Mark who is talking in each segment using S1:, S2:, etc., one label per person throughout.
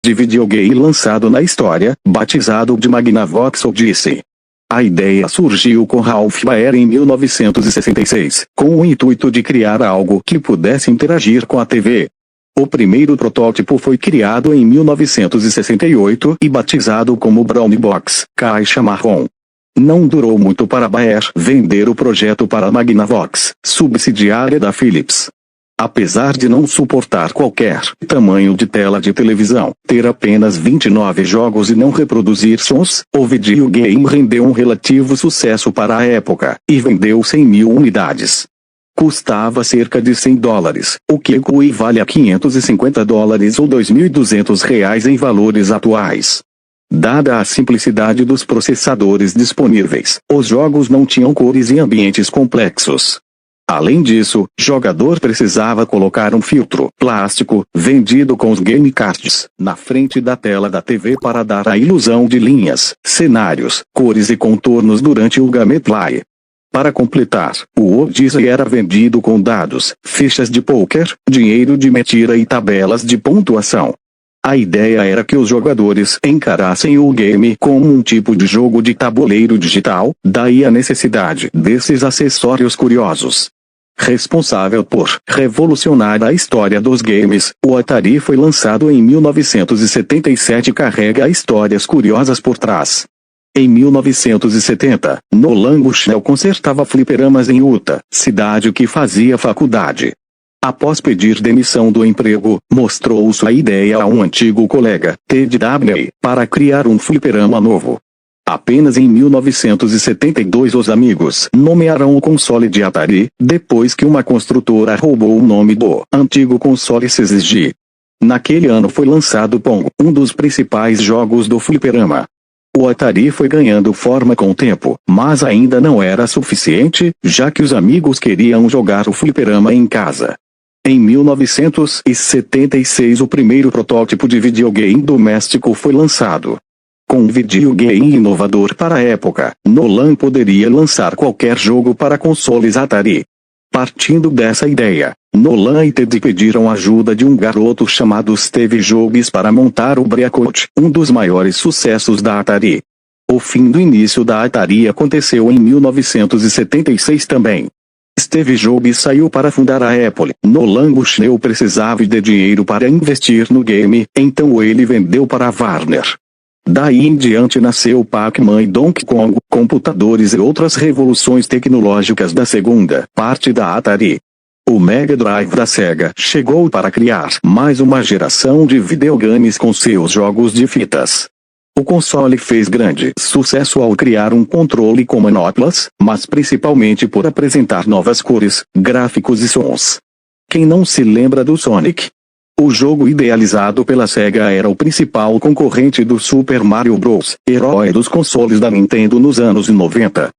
S1: de videogame lançado na história, batizado de Magnavox Odyssey. A ideia surgiu com Ralph Baer em 1966, com o intuito de criar algo que pudesse interagir com a TV. O primeiro protótipo foi criado em 1968 e batizado como Brown Box, caixa marrom. Não durou muito para Baer vender o projeto para a Magnavox, subsidiária da Philips. Apesar de não suportar qualquer tamanho de tela de televisão, ter apenas 29 jogos e não reproduzir sons, o videogame rendeu um relativo sucesso para a época, e vendeu 100.000 unidades. Custava cerca de $100, o que equivale a $550 ou R$2.200 em valores atuais. Dada a simplicidade dos processadores disponíveis, os jogos não tinham cores e ambientes complexos. Além disso, o jogador precisava colocar um filtro plástico, vendido com os game cards, na frente da tela da TV para dar a ilusão de linhas, cenários, cores e contornos durante o gameplay. Para completar, o Odyssey era vendido com dados, fichas de pôquer, dinheiro de mentira e tabelas de pontuação. A ideia era que os jogadores encarassem o game como um tipo de jogo de tabuleiro digital, daí a necessidade desses acessórios curiosos. Responsável por revolucionar a história dos games, o Atari foi lançado em 1977 e carrega histórias curiosas por trás. Em 1970, Nolan Bushnell consertava fliperamas em Utah, cidade que fazia faculdade. Após pedir demissão do emprego, mostrou sua ideia a um antigo colega, Ted Dabney, para criar um fliperama novo. Apenas em 1972 os amigos nomearam o console de Atari, depois que uma construtora roubou o nome do antigo console CZG. Naquele ano foi lançado Pong, um dos principais jogos do fliperama. O Atari foi ganhando forma com o tempo, mas ainda não era suficiente, já que os amigos queriam jogar o fliperama em casa. Em 1976 o primeiro protótipo de videogame doméstico foi lançado. Com um videogame inovador para a época, Nolan poderia lançar qualquer jogo para consoles Atari. Partindo dessa ideia, Nolan e Ted pediram ajuda de um garoto chamado Steve Jobs para montar o Breakout, um dos maiores sucessos da Atari. O fim do início da Atari aconteceu em 1976 também. Steve Jobs saiu para fundar a Apple. Nolan Bushnell precisava de dinheiro para investir no game, então ele vendeu para a Warner. Daí em diante nasceu Pac-Man e Donkey Kong, computadores e outras revoluções tecnológicas da segunda parte da Atari. O Mega Drive da Sega chegou para criar mais uma geração de videogames com seus jogos de fitas. O console fez grande sucesso ao criar um controle com manoplas, mas principalmente por apresentar novas cores, gráficos e sons. Quem não se lembra do Sonic? O jogo idealizado pela Sega era o principal concorrente do Super Mario Bros., herói dos consoles da Nintendo nos anos 90.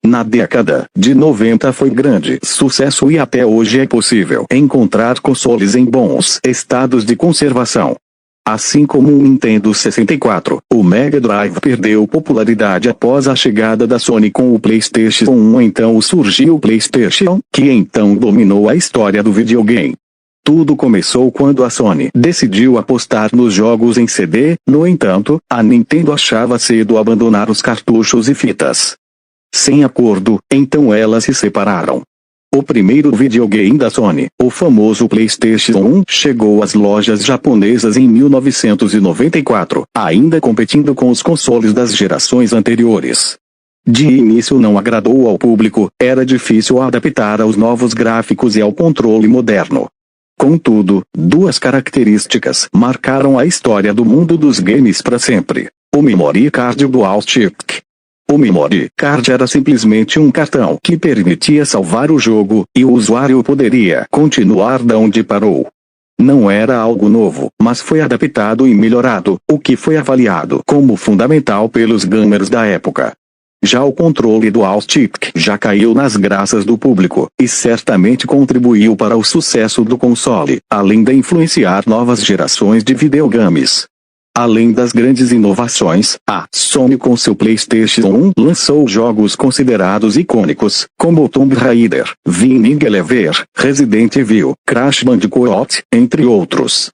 S1: Na década de 90 foi grande sucesso e até hoje é possível encontrar consoles em bons estados de conservação. Assim como o Nintendo 64, o Mega Drive perdeu popularidade após a chegada da Sony com o PlayStation 1. Então surgiu o PlayStation, que então dominou a história do videogame. Tudo começou quando a Sony decidiu apostar nos jogos em CD, no entanto, a Nintendo achava cedo abandonar os cartuchos e fitas. Sem acordo, então elas se separaram. O primeiro videogame da Sony, o famoso PlayStation 1, chegou às lojas japonesas em 1994, ainda competindo com os consoles das gerações anteriores. De início não agradou ao público, era difícil adaptar aos novos gráficos e ao controle moderno. Contudo, duas características marcaram a história do mundo dos games para sempre: o Memory Card e o Dual Stick. O Memory Card era simplesmente um cartão que permitia salvar o jogo, e o usuário poderia continuar da onde parou. Não era algo novo, mas foi adaptado e melhorado, o que foi avaliado como fundamental pelos gamers da época. Já o controle Dual Stick já caiu nas graças do público, e certamente contribuiu para o sucesso do console, além de influenciar novas gerações de videogames. Além das grandes inovações, a Sony com seu PlayStation 1 lançou jogos considerados icônicos, como Tomb Raider, Winning Elevator, Resident Evil, Crash Bandicoot, entre outros.